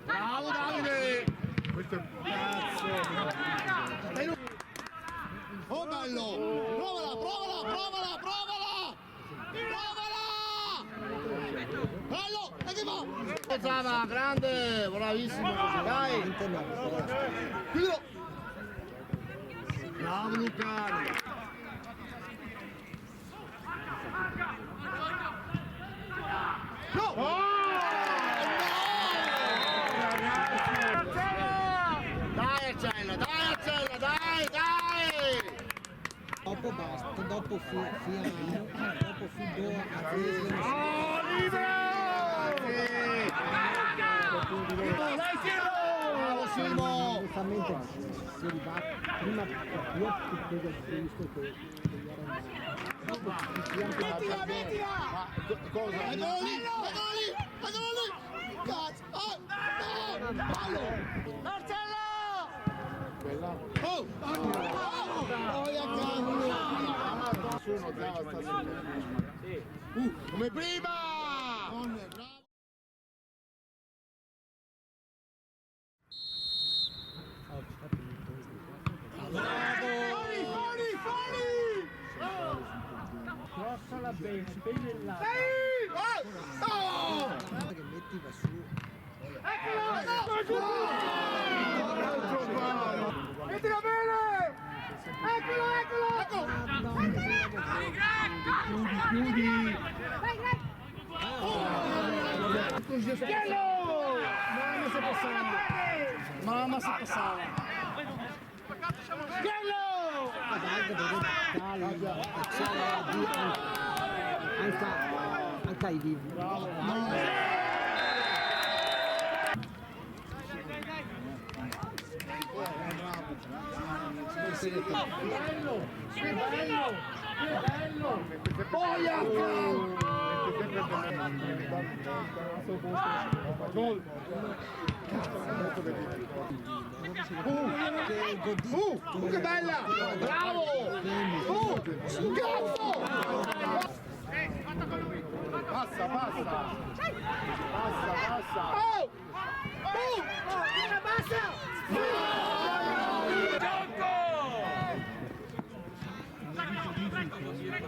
Bravo Davide! Questo è Cazzo! Oh bello! Provala, provala, provala, provala! Provala! Bello! E che va? Zava, grande! Bravissimo! Dai! Chiudilo! Bravo Luca! No! Dai Arcella, dai! Dopo basta, dopo Fiano, dopo Fidò, Oh, libero! Bravo Simo! onestamente si è arrivato prima io credo visto che Mettila, mettila! Cosa? Eccolo lì! Cazzo! Ballo! Marcello! Oh! nessuno Zava sta Come prima! crossala bene, là. Che metti va su. Mettila bene! Eccolo! Chiudi! Mamma se passava! Schiello! Anche ai vivi. Bello! Boia! Gol! Che bella! Bravo! Cazzo! Passa! Oh!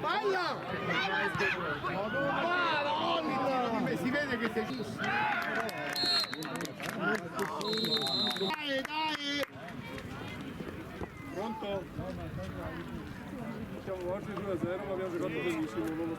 Bella! Madonna! Si vede che sei giusto. Dai! Pronto? Siamo morti 2-0 ma abbiamo giocato benissimo.